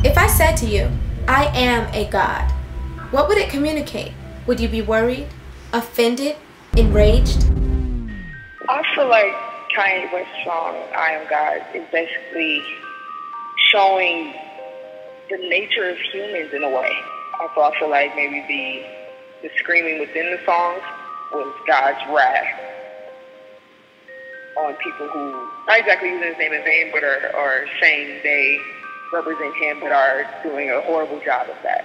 If I said to you, I am a God, what would it communicate? Would you be worried, offended, enraged? I feel like Kanye West's song, I Am God, is basically showing the nature of humans in a way. Also, I feel like maybe the screaming within the songs was God's wrath on people who, not exactly using his name in vain, but are saying they represent him but are doing a horrible job of that.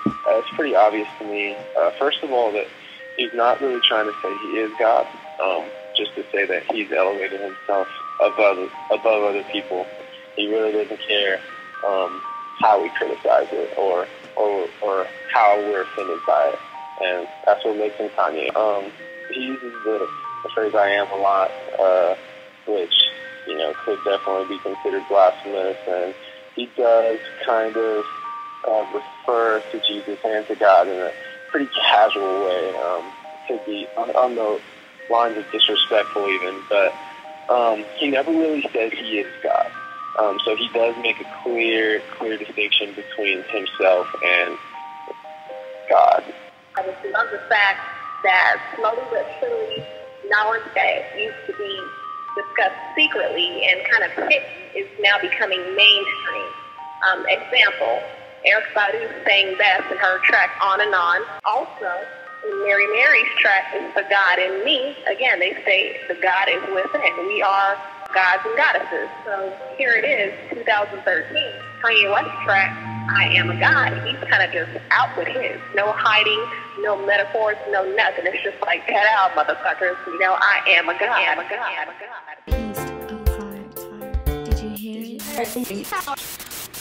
It's pretty obvious to me, first of all, that he's not really trying to say he is God, just to say that he's elevated himself above other people. He really doesn't care how we criticize it or how we're offended by it, and that's what makes him Kanye. He uses the phrase "I am" a lot, which could definitely be considered blasphemous, and he does kind of refer to Jesus and to God in a pretty casual way. Could be on the lines of disrespectful even, but he never really says he is God. So he does make a clear distinction between himself and God. I just love the fact that slowly but surely knowledge that used to be discussed secretly and kind of hidden is now becoming mainstream. Example, Erykah Badu sang best in her track On and On. Also, in Mary Mary's track is The God in Me. Again, they say the God is within. We are gods and goddesses. So here it is, 2013. Kanye West's track, I Am a God. He's kind of just out with his. No hiding, no metaphors, no nothing. It's just like, get out, motherfuckers. I am a God. I am a God. I am a God. Did you hear it?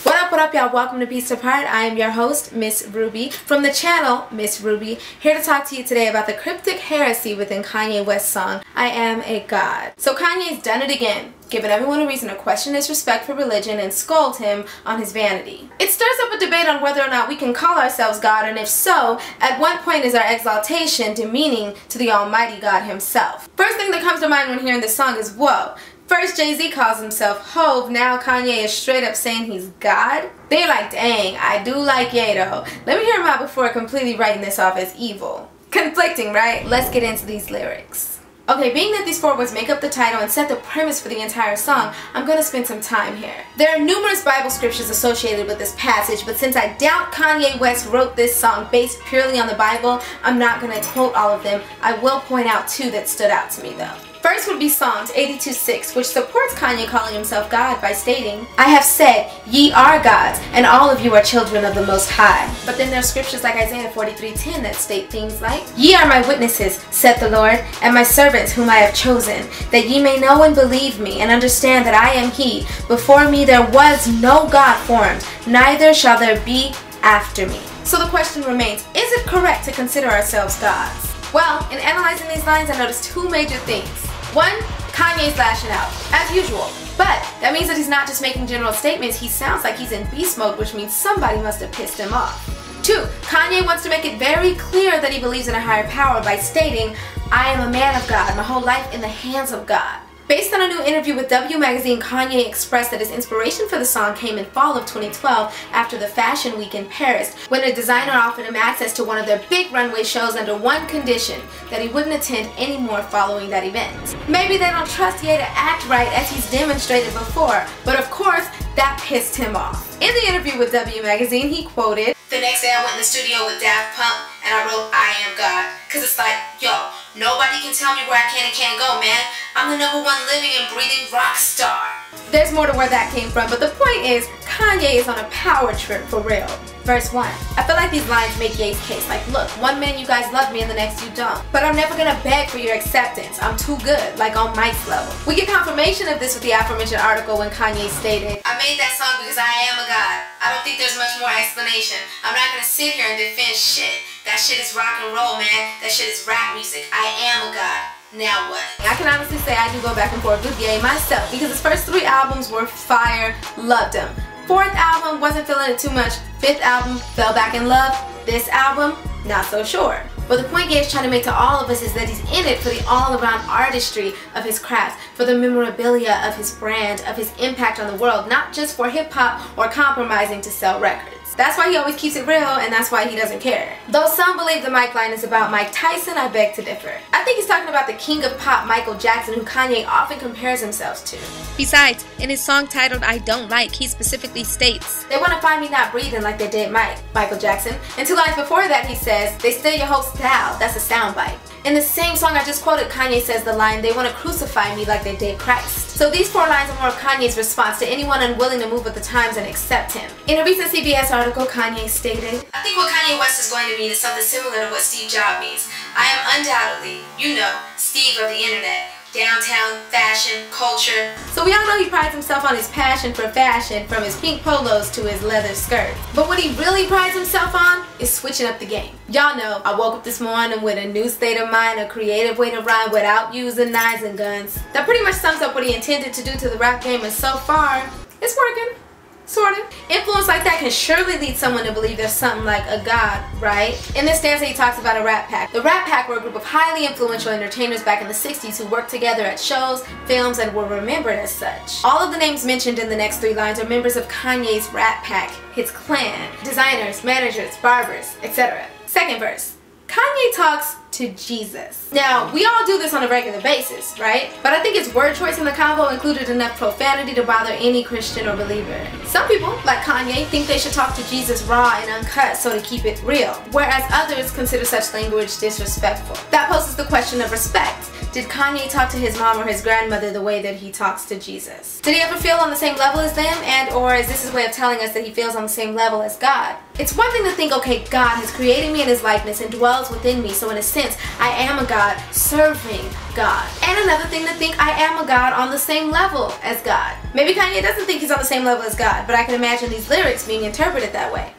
What up, y'all? Welcome to Piece Apart. I am your host, Miss Ruby, from the channel Miss Ruby, here to talk to you today about the cryptic heresy within Kanye West's song, I Am a God. So Kanye's done it again, giving everyone a reason to question his respect for religion and scold him on his vanity. It stirs up a debate on whether or not we can call ourselves God, and if so, at what point is our exaltation demeaning to the almighty God himself? First thing that comes to mind when hearing this song is, whoa. First Jay-Z calls himself Hove, now Kanye is straight up saying he's God? They're like, dang, I do like Ye though. Let me hear him out before completely writing this off as evil. Conflicting, right? Let's get into these lyrics. Okay, being that these four words make up the title and set the premise for the entire song, I'm going to spend some time here. There are numerous Bible scriptures associated with this passage, but since I doubt Kanye West wrote this song based purely on the Bible, I'm not going to quote all of them. I will point out two that stood out to me though. First would be Psalms 82:6, which supports Kanye calling himself God by stating, I have said, ye are gods, and all of you are children of the Most High. But then there are scriptures like Isaiah 43:10 that state things like, ye are my witnesses, saith the Lord, and my servants whom I have chosen, that ye may know and believe me, and understand that I am he. Before me there was no God formed, neither shall there be after me. So the question remains, is it correct to consider ourselves gods? Well, in analyzing these lines, I noticed two major things. One, Kanye's lashing out, as usual. But that means that he's not just making general statements, he sounds like he's in beast mode, which means somebody must have pissed him off. Two, Kanye wants to make it very clear that he believes in a higher power by stating, I am a man of God, my whole life in the hands of God. Based on a new interview with W Magazine, Kanye expressed that his inspiration for the song came in fall of 2012 after the Fashion Week in Paris, when a designer offered him access to one of their big runway shows under one condition, that he wouldn't attend anymore following that event. Maybe they don't trust Ye to act right as he's demonstrated before, but of course, that pissed him off. In the interview with W Magazine, he quoted, the next day I went in the studio with Daft Punk and I wrote I Am God, cause it's like, yo, nobody can tell me where I can and can't go, man. I'm the #1 living and breathing rock star. There's more to where that came from, but the point is, Kanye is on a power trip for real. Verse 1. I feel like these lines make Ye's case. Like, look, one minute you guys love me and the next you don't. But I'm never gonna beg for your acceptance. I'm too good, like on Mike's level. We get confirmation of this with the aforementioned article when Kanye stated, I made that song because I am a god. I don't think there's much more explanation. I'm not gonna sit here and defend shit. That shit is rock and roll, man. That shit is rap music. I am a god. Now what? I can honestly say I do go back and forth with Ye myself because his first 3 albums were fire, loved him. 4th album, wasn't feeling it too much. 5th album, fell back in love. This album, not so sure. But the point Ye is trying to make to all of us is that he's in it for the all-around artistry of his craft, for the memorabilia of his brand, of his impact on the world, not just for hip-hop or compromising to sell records. That's why he always keeps it real, and that's why he doesn't care. Though some believe the mic line is about Mike Tyson, I beg to differ. I think he's talking about the king of pop, Michael Jackson, who Kanye often compares himself to. Besides, in his song titled I Don't Like, he specifically states, "They want to find me not breathing like they did Michael Jackson." And 2 lines before that he says, "They steal your whole style, that's a soundbite." In the same song I just quoted, Kanye says the line, "They want to crucify me like they did Christ." So these 4 lines are more of Kanye's response to anyone unwilling to move with the times and accept him. In a recent CBS article, Kanye stated, "I think what Kanye West is going to mean is something similar to what Steve Jobs means. I am undoubtedly, you know, Steve of the internet. Downtown, fashion, culture." So we all know he prides himself on his passion for fashion, from his pink polos to his leather skirt. But what he really prides himself on is switching up the game. Y'all know, I woke up this morning with a new state of mind, a creative way to rhyme without using knives and guns. That pretty much sums up what he intended to do to the rap game, and so far, it's working. Sort of. Influence like that can surely lead someone to believe there's something like a god, right? In this stanza he talks about a Rat Pack. The Rat Pack were a group of highly influential entertainers back in the 60s who worked together at shows, films, and were remembered as such. All of the names mentioned in the next 3 lines are members of Kanye's Rat Pack, his clan, designers, managers, barbers, etc. Second verse. Kanye talks to Jesus. Now, we all do this on a regular basis, right? But I think his word choice in the convo included enough profanity to bother any Christian or believer. Some people, like Kanye, think they should talk to Jesus raw and uncut, so to keep it real, whereas others consider such language disrespectful. That poses the question of respect. Did Kanye talk to his mom or his grandmother the way that he talks to Jesus? Did he ever feel on the same level as them, or is this his way of telling us that he feels on the same level as God? It's one thing to think, okay, God has created me in his likeness and dwells within me, so in a sense, I am a God serving God. And another thing to think I am a God on the same level as God. Maybe Kanye doesn't think he's on the same level as God, but I can imagine these lyrics being interpreted that way.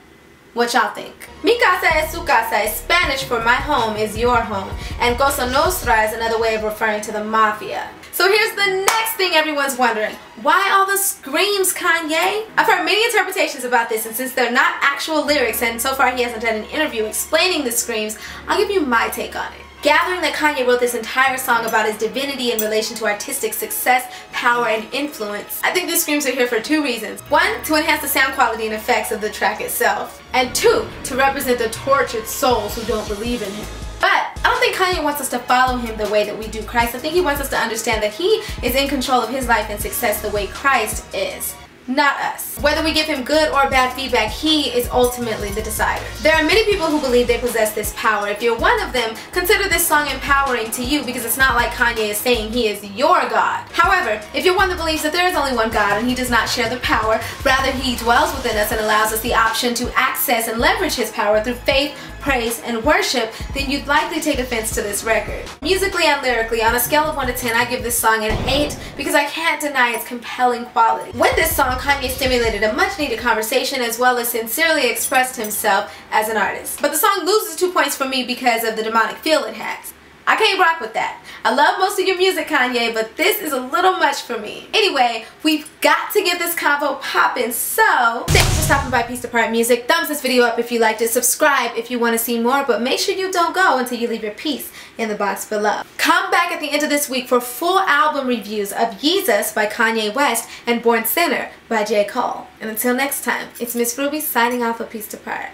What y'all think? Mi casa es su casa is Spanish for my home is your home, and Cosa Nostra is another way of referring to the mafia. So here's the next thing everyone's wondering. Why all the screams, Kanye? I've heard many interpretations about this, and since they're not actual lyrics and so far he hasn't done an interview explaining the screams, I'll give you my take on it. Gathering that Kanye wrote this entire song about his divinity in relation to artistic success, power, and influence. I think these screams are here for 2 reasons. 1, to enhance the sound quality and effects of the track itself. And 2, to represent the tortured souls who don't believe in him. But I don't think Kanye wants us to follow him the way that we do Christ. I think he wants us to understand that he is in control of his life and success the way Christ is. Not us. Whether we give him good or bad feedback, he is ultimately the decider. There are many people who believe they possess this power. If you're one of them, consider this song empowering to you, because it's not like Kanye is saying he is your God. However, if you're one that believes that there is only one God and he does not share the power, rather he dwells within us and allows us the option to access and leverage his power through faith, praise, and worship, then you'd likely take offense to this record. Musically and lyrically, on a scale of 1 to 10, I give this song an 8 because I can't deny its compelling quality. With this song, Kanye stimulated a much needed conversation as well as sincerely expressed himself as an artist. But the song loses 2 points for me because of the demonic feel it has. I can't rock with that. I love most of your music, Kanye, but this is a little much for me. Anyway, we've got to get this convo poppin', so thanks for stopping by Piece Apart Music. Thumbs this video up if you liked it, subscribe if you want to see more, but make sure you don't go until you leave your piece in the box below. Come back at the end of this week for full album reviews of YEEZUS by Kanye West and Born Sinner by J. Cole. And until next time, it's Miss Ruby signing off for Piece Apart.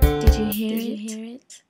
Did you hear it?